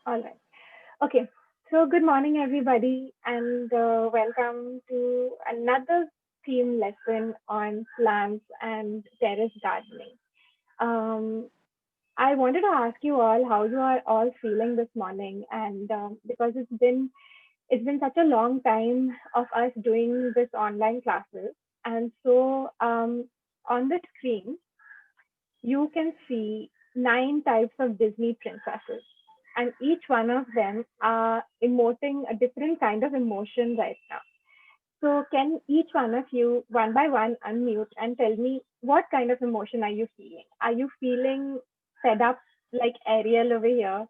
All right. Okay. So, good morning, everybody, and welcome to another theme lesson on plants and terrace gardening. Um, I wanted to ask you all how you are all feeling this morning, and because it's been such a long time of us doing this online classes, and so on the screen you can see 9 types of Disney princesses, and each one of them are emoting a different kind of emotion right now. So, can each one of you, one by one, unmute and tell me what kind of emotion are you feeling? Are you feeling fed up like Ariel over here?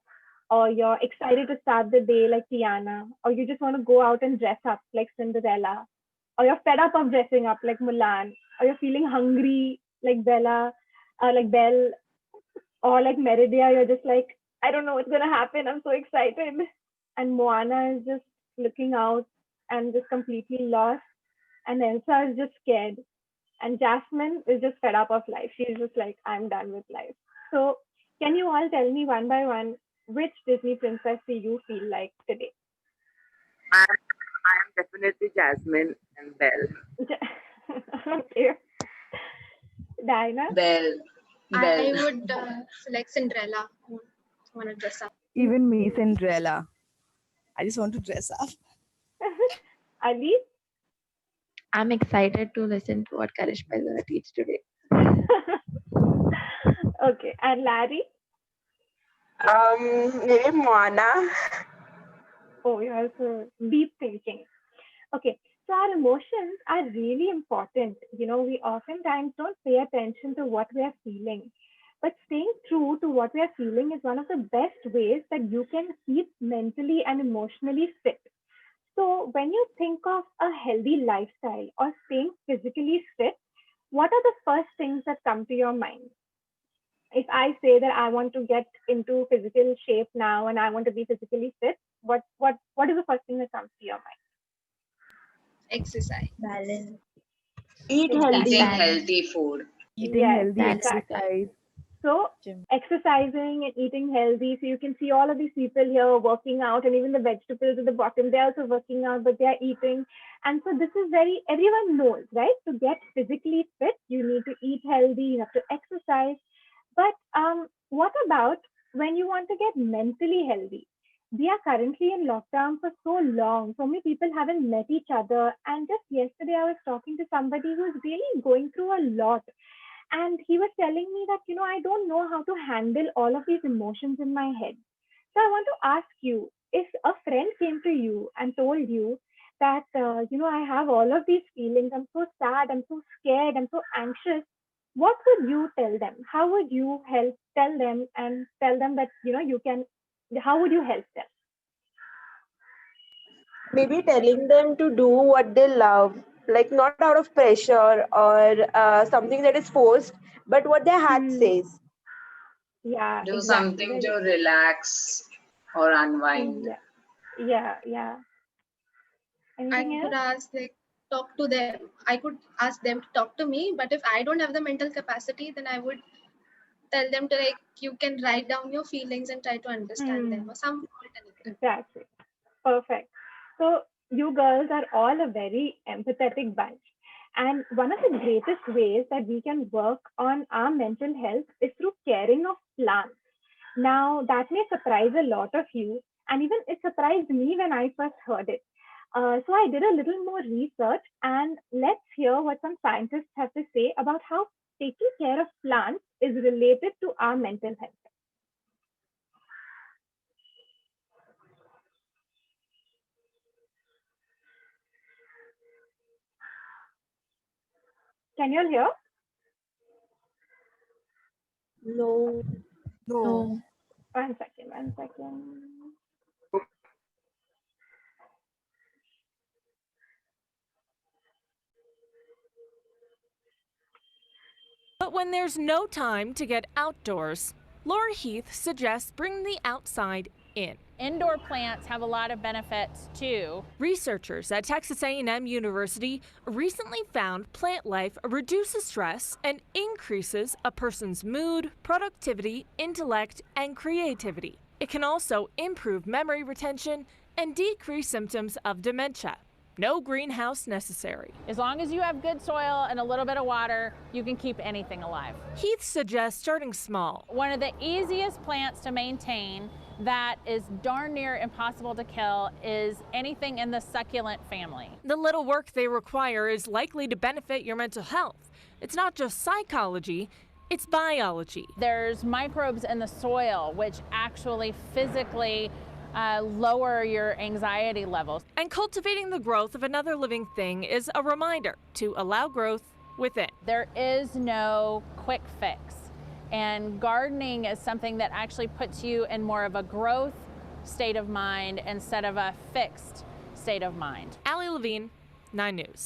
Or you're excited to start the day like Tiana? Or you just want to go out and dress up like Cinderella? Or you're fed up of dressing up like Mulan? Or you're feeling hungry like Bella, like Belle? Or like Meridia, you're just like, I don't know what's gonna happen. I'm so excited. And Moana is just looking out and just completely lost. And Elsa is just scared. And Jasmine is just fed up of life. She's just like, I'm done with life. So can you all tell me one by one which Disney princess do you feel like today? I am definitely Jasmine and Belle. Okay. Diana? Belle, I Belle. would select Cinderella. Want to dress up. Even me, Cinderella. I just want to dress up. Ali? I'm excited to listen to what Karishma is going to teach today. Okay. And Larry? Maybe Moana. Oh, you're also deep thinking. Okay, so our emotions are really important. We oftentimes don't pay attention to what we are feeling, but staying true to what we are feeling is one of the best ways that you can keep mentally and emotionally fit. So, when you think of a healthy lifestyle or staying physically fit, what are the first things that come to your mind? If I say that I want to get into physical shape now and I want to be physically fit, what is the first thing that comes to your mind? Exercise. Balance. Eat Exactly. Eating Balance. healthy food. Eating Yes, healthy, exactly. exercise, So gym. exercising and eating healthy. So you can see all of these people here working out, and even the vegetables at the bottom, they're also working out, but they're eating. And so this is everyone knows, right? To get physically fit, you need to eat healthy, you have to exercise. But what about when you want to get mentally healthy? We are currently in lockdown for so long. So many people haven't met each other. And just yesterday, I was talking to somebody who's really going through a lot, and he was telling me that I don't know how to handle all of these emotions in my head. So I want to ask you, if a friend came to you and told you that I have all of these feelings, I'm so sad, I'm so scared, I'm so anxious, what would you tell them? How would you help tell them and tell them that you can, how would you help them? Maybe telling them to do what they love, like not out of pressure or something that is forced, but what their heart Hmm. says. Yeah, Do exactly. something to Very. relax or unwind. Yeah, yeah, yeah. I Anything could else? ask talk to them. I could ask them to talk to me, but if I don't have the mental capacity, then I would tell them to you can write down your feelings and try to understand them Hmm. or some anything. That's it. Perfect. So you girls are all a very empathetic bunch. And one of the greatest ways that we can work on our mental health is through caring of plants. Now, that may surprise a lot of you, and even it surprised me when I first heard it. So I did a little more research, and let's hear what some scientists have to say about how taking care of plants is related to our mental health. Can you all hear? No. No. No. One second, one second. But when there's no time to get outdoors, Laura Heath suggests bring the outside in. Indoor plants have a lot of benefits too. Researchers at Texas A&M University recently found plant life reduces stress and increases a person's mood, productivity, intellect, and creativity. It can also improve memory retention and decrease symptoms of dementia. No greenhouse necessary. As long as you have good soil and a little bit of water, you can keep anything alive. Heath suggests starting small. One of the easiest plants to maintain that is darn near impossible to kill is anything in the succulent family. The little work they require is likely to benefit your mental health. It's not just psychology, it's biology. There's microbes in the soil which actually physically lower your anxiety levels. And cultivating the growth of another living thing is a reminder to allow growth within. There is no quick fix. And gardening is something that actually puts you in more of a growth state of mind instead of a fixed state of mind. Allie Levine, 9 News.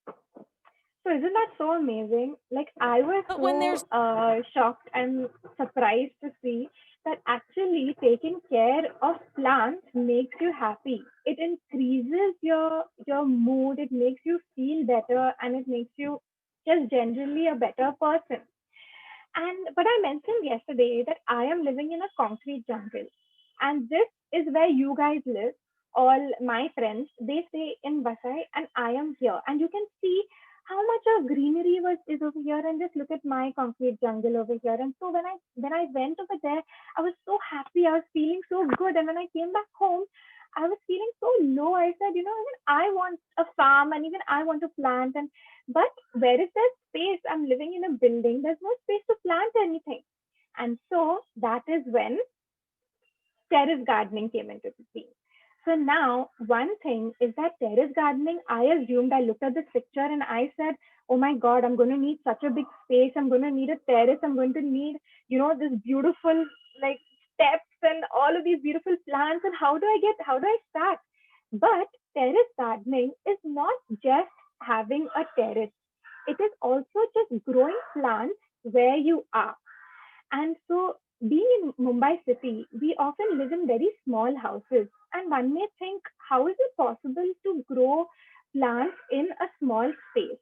So isn't that so amazing? Like I was But when there's shocked and surprised to see that actually taking care of plants makes you happy. It increases your mood, it makes you feel better, and it makes you just generally a better person. But I mentioned yesterday that I am living in a concrete jungle. And this is where you guys live. All my friends, they stay in Vasai and I am here. And you can see how much of greenery is over here, and just look at my concrete jungle over here. And so when I went over there, I was so happy. I was feeling so good. And when I came back home, I was feeling so low. I said, even I want a farm and even I want to plant. But where is there space? I'm living in a building. There's no space to plant anything. And so that is when terrace gardening came into the scene. So now one thing is that terrace gardening, I looked at this picture and I said, oh my God, I'm going to need such a big space. I'm going to need a terrace. I'm going to need, this beautiful like steps and all of these beautiful plants. And how do I start? But terrace gardening is not just having a terrace. It is also just growing plants where you are. And so being in Mumbai city, we often live in very small houses. And one may think, how is it possible to grow plants in a small space?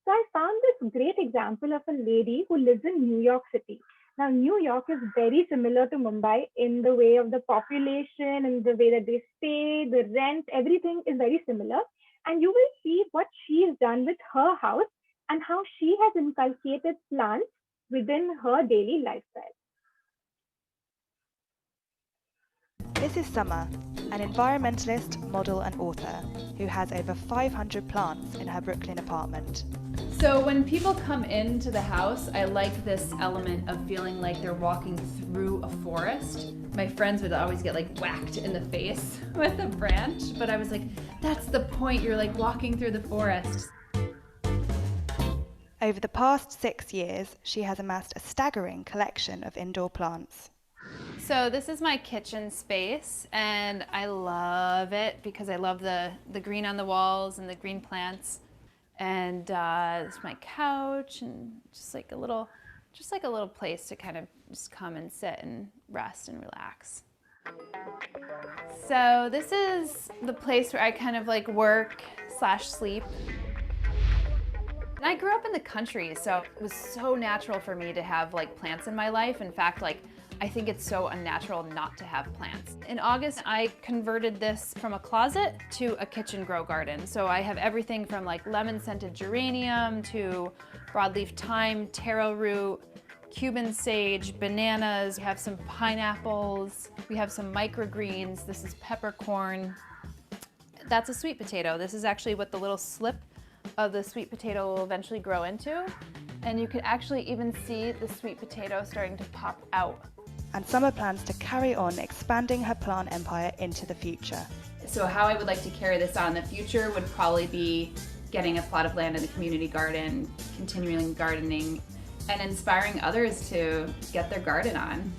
So I found this great example of a lady who lives in New York City. Now, New York is very similar to Mumbai in the way of the population and the way that they stay, the rent, everything is very similar. And you will see what she's done with her house and how she has inculcated plants within her daily lifestyle. This is Summer, an environmentalist, model and author who has over 500 plants in her Brooklyn apartment. So when people come into the house, I like this element of feeling like they're walking through a forest. My friends would always get like whacked in the face with a branch, but I was like, that's the point, you're like walking through the forest. Over the past 6 years, she has amassed a staggering collection of indoor plants. So this is my kitchen space, and I love it because I love the green on the walls and the green plants. And it's my couch and just like a little place to kind of just come and sit and rest and relax. So this is the place where I kind of like work / sleep. And I grew up in the country, so it was so natural for me to have like plants in my life. In fact, like I think it's so unnatural not to have plants. In August, I converted this from a closet to a kitchen grow garden. So I have everything from like lemon-scented geranium to broadleaf thyme, taro root, Cuban sage, bananas. We have some pineapples. We have some microgreens. This is peppercorn. That's a sweet potato. This is actually what the little slip of the sweet potato will eventually grow into. And you can actually even see the sweet potato starting to pop out. And Summer plans to carry on expanding her plant empire into the future. So how I would like to carry this on in the future would probably be getting a plot of land in the community garden, continuing gardening, and inspiring others to get their garden on.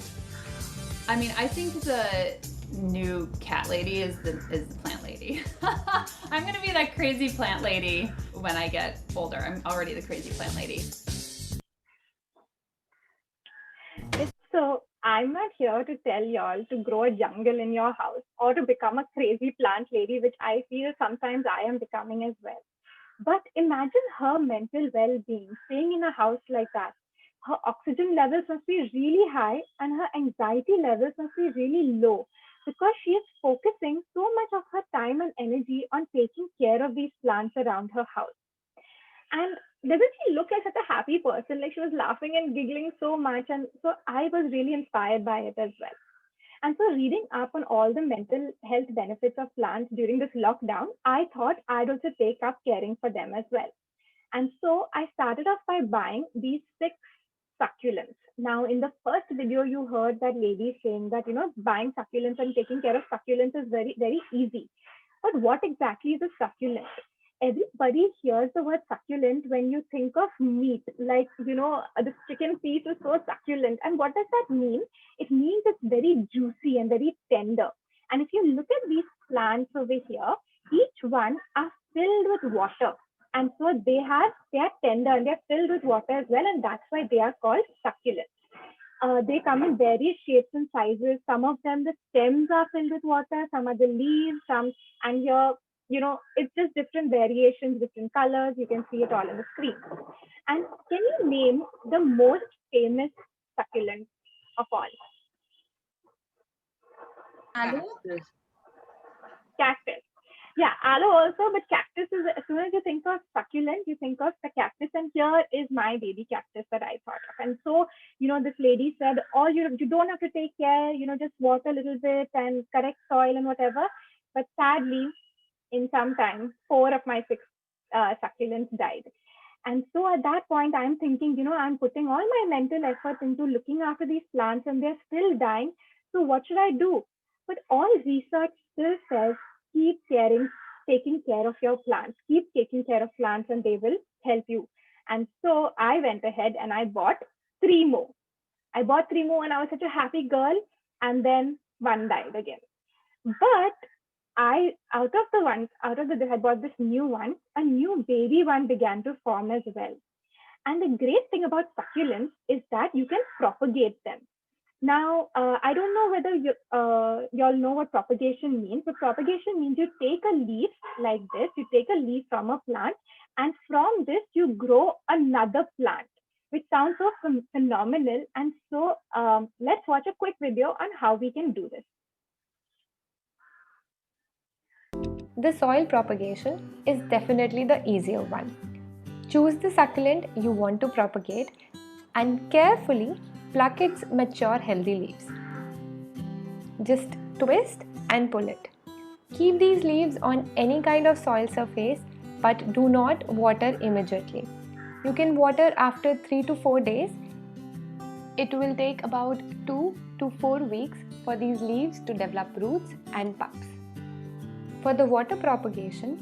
I mean, I think the new cat lady is the plant lady. I'm gonna be that crazy plant lady when I get older. I'm already the crazy plant lady. So I'm not here to tell y'all to grow a jungle in your house or to become a crazy plant lady, which I feel sometimes I am becoming as well. But imagine her mental well-being, staying in a house like that, her oxygen levels must be really high and her anxiety levels must be really low because she is focusing so much of her time and energy on taking care of these plants around her house. And doesn't she look like such a happy person? Like she was laughing and giggling so much. And so I was really inspired by it as well. And so, reading up on all the mental health benefits of plants during this lockdown, I thought I'd also take up caring for them as well. And so, I started off by buying these 6 succulents. Now, in the first video, you heard that lady saying that, buying succulents and taking care of succulents is very, very easy. But what exactly is a succulent? Everybody hears the word succulent when you think of meat, like, the chicken piece is so succulent. And what does that mean? It means it's very juicy and very tender. And if you look at these plants over here, each one are filled with water. And so they are tender and they're filled with water as well. And that's why they are called succulents. They come in various shapes and sizes. Some of them, the stems are filled with water, some are the leaves, and here, it's just different variations, different colors. You can see it all on the screen. And can you name the most famous succulent of all? Aloe? Cactus. Yeah, aloe also, but cactus is, as soon as you think of succulent, you think of the cactus. And here is my baby cactus that I thought of. And so, this lady said, oh, you don't have to take care, just water a little bit and correct soil and whatever. But sadly, in some time, 4 of my 6 succulents died. And so at that point, I'm thinking, I'm putting all my mental effort into looking after these plants and they're still dying. So what should I do? But all research still says, keep taking care of your plants. Keep taking care of plants and they will help you. And so I went ahead and I bought 3 more. I bought 3 more and I was such a happy girl. And then one died again. But I bought this new one, a new baby one began to form as well. And the great thing about succulents is that you can propagate them. Now, I don't know whether you all know what propagation means. So propagation means you take a leaf like this, you take a leaf from a plant, and from this you grow another plant, which sounds so phenomenal. And so let's watch a quick video on how we can do this. The soil propagation is definitely the easier one. Choose the succulent you want to propagate and carefully pluck its mature healthy leaves. Just twist and pull it. Keep these leaves on any kind of soil surface, but do not water immediately. You can water after 3 to 4 days. It will take about 2 to 4 weeks for these leaves to develop roots and pups. For the water propagation,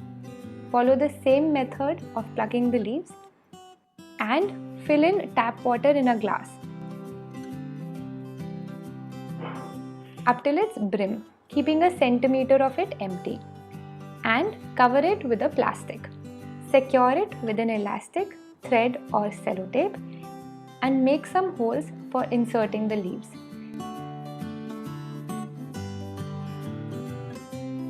follow the same method of plucking the leaves and fill in tap water in a glass up till its brim, keeping a centimeter of it empty, and cover it with a plastic. Secure it with an elastic, thread or sellotape and make some holes for inserting the leaves.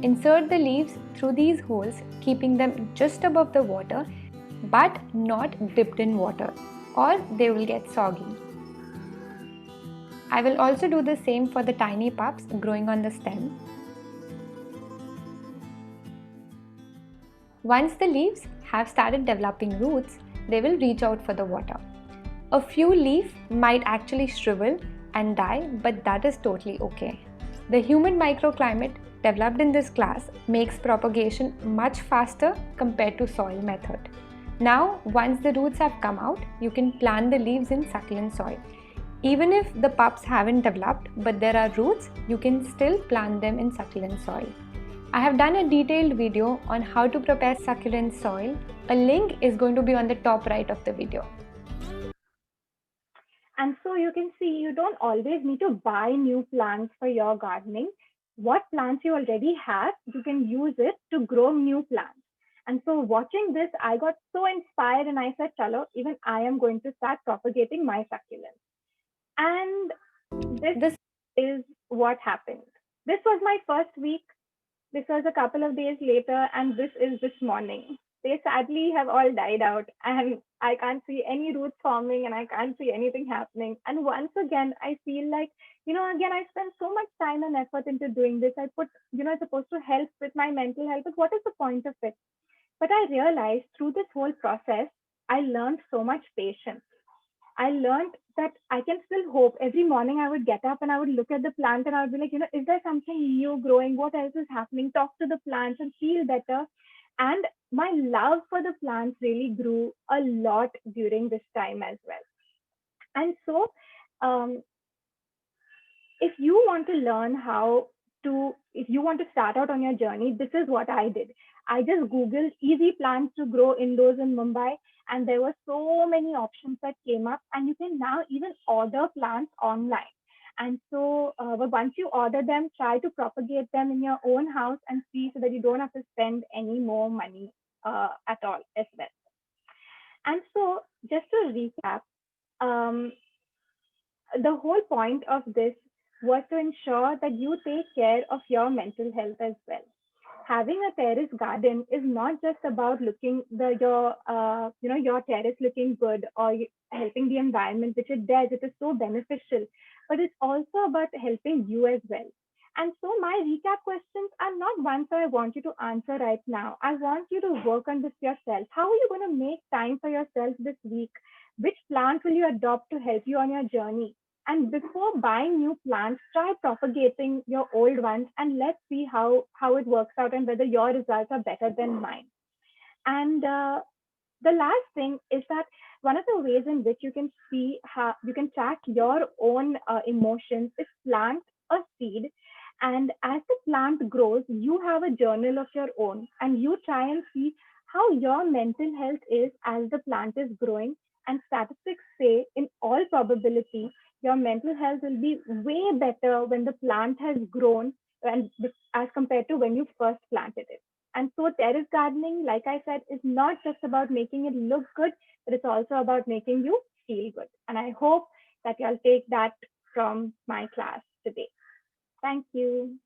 Insert the leaves through these holes, keeping them just above the water but not dipped in water, or they will get soggy. I will also do the same for the tiny pups growing on the stem. Once the leaves have started developing roots, they will reach out for the water. A few leaves might actually shrivel and die, but that is totally okay. The humid microclimate developed in this class makes propagation much faster compared to soil method. Now, once the roots have come out, you can plant the leaves in succulent soil. Even if the pups haven't developed, but there are roots, you can still plant them in succulent soil. I have done a detailed video on how to prepare succulent soil. A link is going to be on the top right of the video. And so you can see you don't always need to buy new plants for your gardening. What plants you already have, you can use it to grow new plants. And so watching this, I got so inspired and I said, chalo, even I am going to start propagating my succulents. And this is what happened. This was my first week. This was a couple of days later, and this is this morning. they sadly have all died out, and I can't see any roots forming, and I can't see anything happening. And once again, I feel like, again, I spend so much time and effort into doing this. I put, it's supposed to help with my mental health, but what is the point of it? But I realized through this whole process, I learned so much patience. I learned that I can still hope. Every morning I would get up and I would look at the plant and I would be like, is there something new growing? What else is happening? Talk to the plants and feel better. And my love for the plants really grew a lot during this time as well. And so, if you want to learn if you want to start out on your journey, this is what I did. I just Googled easy plants to grow indoors in Mumbai, and there were so many options that came up, and you can now even order plants online. And so, but once you order them, try to propagate them in your own house and see so that you don't have to spend any more money at all as well. And so, just to recap, the whole point of this was to ensure that you take care of your mental health as well. Having a terrace garden is not just about looking your terrace looking good or helping the environment, which it does. It is so beneficial, but it's also about helping you as well. And so my recap questions are not ones that I want you to answer right now. I want you to work on this yourself. How are you going to make time for yourself this week? Which plant will you adopt to help you on your journey? And before buying new plants, try propagating your old ones and let's see how it works out and whether your results are better than mine. And the last thing is that one of the ways in which you can see how you can track your own emotions is plant a seed. And as the plant grows, you have a journal of your own and you try and see how your mental health is as the plant is growing. And statistics say, in all probability, your mental health will be way better when the plant has grown and as compared to when you first planted it. And so terrace gardening, like I said, is not just about making it look good, but it's also about making you feel good. And I hope that you'll take that from my class today. Thank you.